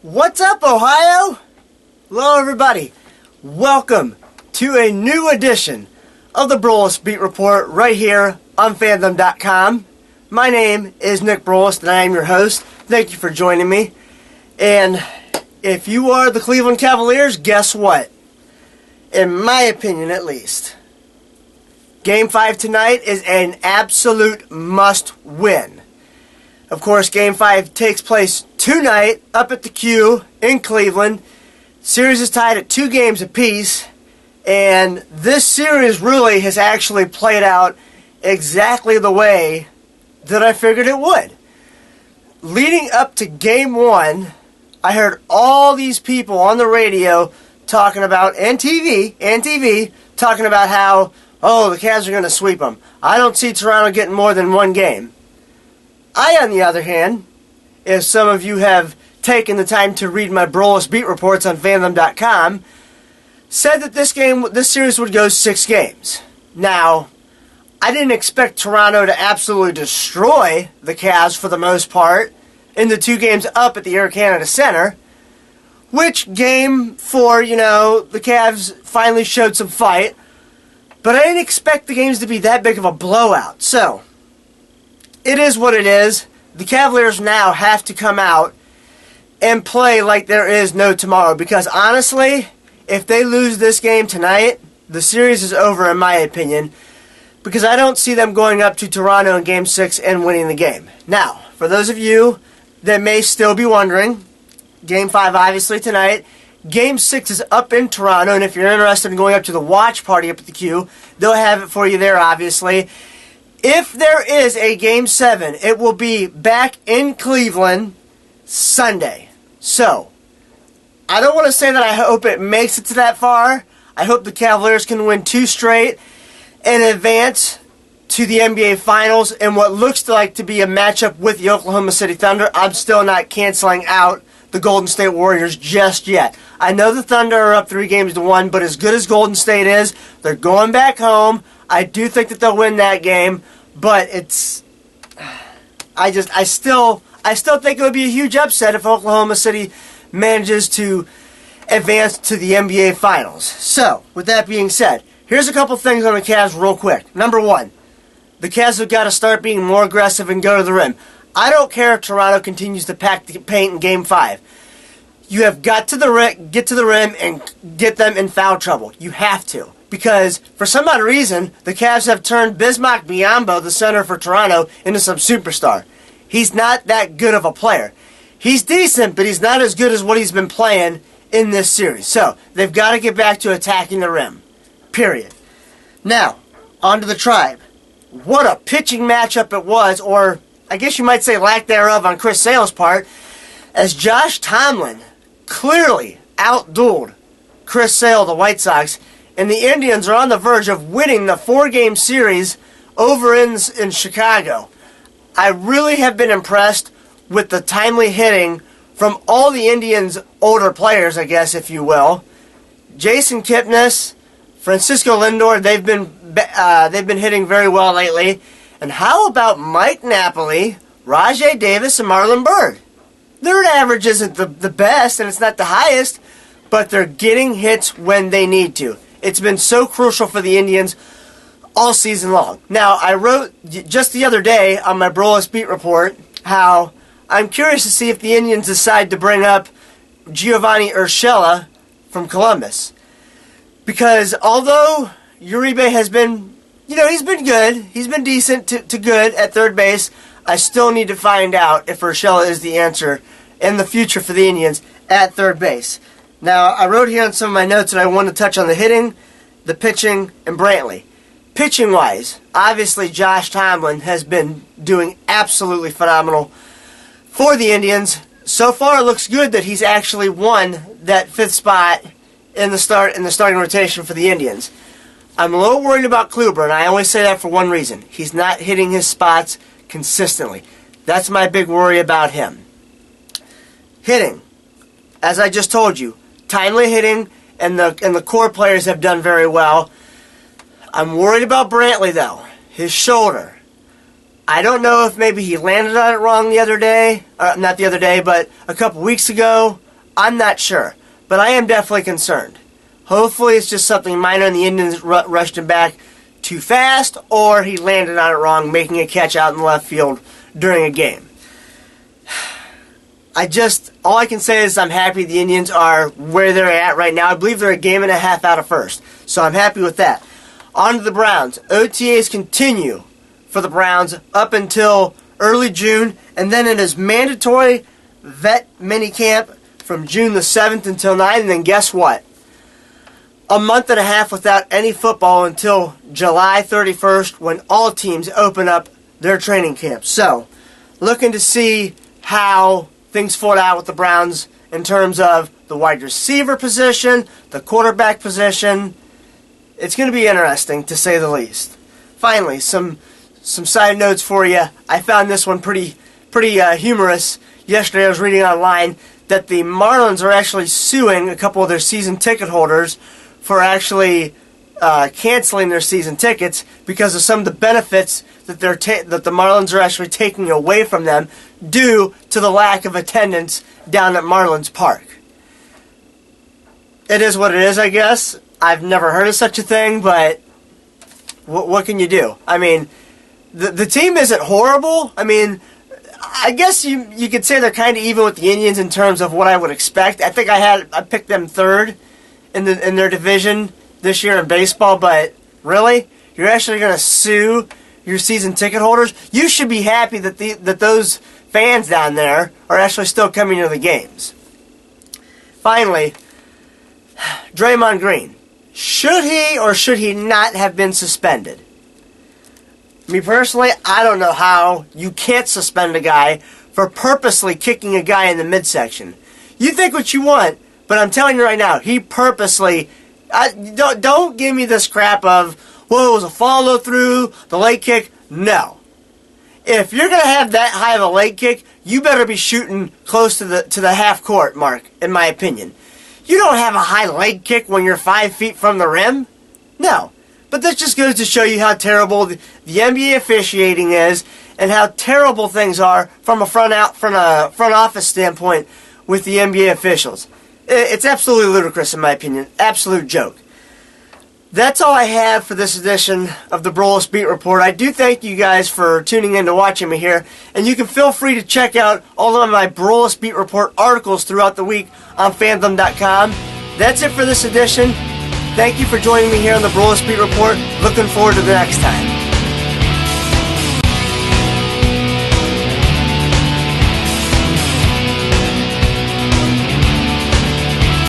What's up, Ohio? Hello, everybody. Welcome to a new edition of the Broulis Beat Report right here on Fandom.com. My name is Nick Broulis, and I am your host. Thank you for joining me. And if you are the Cleveland Cavaliers, guess what? In my opinion, at least, Game 5 tonight is an absolute must-win. Of course, Game 5 takes place tonight up at the Q in Cleveland. Series is tied at 2 games apiece, and this series really has actually played out exactly the way that I figured it would. Leading up to Game 1, I heard all these people on the radio talking about, and TV, talking about how, oh, the Cavs are going to sweep them. I don't see Toronto getting more than 1 game. I, on the other hand, if some of you have taken the time to read my Broulis Beat Reports on Fandom.com, said that this series would go 6 games. Now, I didn't expect Toronto to absolutely destroy the Cavs for the most part in the 2 games up at the Air Canada Center, which Game 4, the Cavs finally showed some fight, but I didn't expect the games to be that big of a blowout. So, it is what it is. The Cavaliers now have to come out and play like there is no tomorrow, because honestly, if they lose this game tonight, the series is over in my opinion, because I don't see them going up to Toronto in Game 6 and winning the game. Now, for those of you that may still be wondering, Game 5 obviously tonight, Game 6 is up in Toronto, and if you're interested in going up to the watch party up at the Q, they'll have it for you there, obviously. If there is a Game 7, it will be back in Cleveland Sunday. So, I don't want to say that I hope it makes it to that far. I hope the Cavaliers can win 2 straight and advance to the NBA Finals in what looks like to be a matchup with the Oklahoma City Thunder. I'm still not canceling out the Golden State Warriors just yet. I know the Thunder are up 3-1, but as good as Golden State is, they're going back home. I do think that they'll win that game, but I still think it would be a huge upset if Oklahoma City manages to advance to the NBA Finals. So, with that being said, here's a couple things on the Cavs real quick. Number 1, the Cavs have got to start being more aggressive and go to the rim. I don't care if Toronto continues to pack the paint in Game 5. You have got to get to the rim and get them in foul trouble. You have to. Because, for some odd reason, the Cavs have turned Bismack Biyombo, the center for Toronto, into some superstar. He's not that good of a player. He's decent, but he's not as good as what he's been playing in this series. So, they've got to get back to attacking the rim. Period. Now, on to the Tribe. What a pitching matchup it was, or I guess you might say lack thereof on Chris Sale's part, as Josh Tomlin clearly outdueled Chris Sale, the White Sox, and the Indians are on the verge of winning the 4-game series over in Chicago. I really have been impressed with the timely hitting from all the Indians' older players, I guess, if you will. Jason Kipnis, Francisco Lindor, they've been hitting very well lately. And how about Mike Napoli, Rajai Davis, and Marlon Byrd? Their average isn't the best, and it's not the highest, but they're getting hits when they need to. It's been so crucial for the Indians all season long. Now, I wrote just the other day on my Broulis Beat Report how I'm curious to see if the Indians decide to bring up Giovanni Urshela from Columbus. Because although Uribe has been, he's been good. He's been decent to good at third base. I still need to find out if Urshela is the answer in the future for the Indians at third base. Now, I wrote here on some of my notes that I want to touch on the hitting, the pitching, and Brantley. Pitching-wise, obviously Josh Tomlin has been doing absolutely phenomenal for the Indians. So far, it looks good that he's actually won that 5th spot in the starting rotation for the Indians. I'm a little worried about Kluber, and I only say that for one reason. He's not hitting his spots consistently. That's my big worry about him. Hitting, as I just told you, timely hitting, and the core players have done very well. I'm worried about Brantley, though. His shoulder. I don't know if maybe he landed on it wrong the other day. Not the other day, but a couple weeks ago. I'm not sure. But I am definitely concerned. Hopefully it's just something minor and the Indians rushed him back too fast, or he landed on it wrong, making a catch out in the left field during a game. All I can say is I'm happy the Indians are where they're at right now. I believe they're a game and a half out of first. So I'm happy with that. On to the Browns. OTAs continue for the Browns up until early June, and then it is mandatory vet minicamp from June the 7th until 9th, and then guess what? A month and a half without any football until July 31st when all teams open up their training camps. So, looking to see how things fold out with the Browns in terms of the wide receiver position, the quarterback position. It's going to be interesting, to say the least. Finally, some side notes for you. I found this one pretty humorous. Yesterday I was reading online that the Marlins are actually suing a couple of their season ticket holders for actually canceling their season tickets because of some of the benefits that the Marlins are actually taking away from them due to the lack of attendance down at Marlins Park. It is what it is, I guess. I've never heard of such a thing, but what can you do? I mean, the team isn't horrible. I mean, I guess you could say they're kind of even with the Indians in terms of what I would expect. I think I picked them third in their division this year in baseball, but really? You're actually going to sue your season ticket holders? You should be happy that those fans down there are actually still coming to the games. Finally, Draymond Green. Should he or should he not have been suspended? Me personally, I don't know how you can't suspend a guy for purposely kicking a guy in the midsection. You think what you want, but I'm telling you right now, he purposely... Don't give me this crap of, well, it was a follow-through, the leg kick. No. If you're going to have that high of a leg kick, you better be shooting close to the half-court mark, in my opinion. You don't have a high leg kick when you're 5 feet from the rim. No. But this just goes to show you how terrible the NBA officiating is and how terrible things are from a front office standpoint with the NBA officials. It's absolutely ludicrous in my opinion. Absolute joke. That's all I have for this edition of the Broulis Beat Report. I do thank you guys for tuning in to watching me here. And you can feel free to check out all of my Broulis Beat Report articles throughout the week on fandom.com. That's it for this edition. Thank you for joining me here on the Broulis Beat Report. Looking forward to the next time.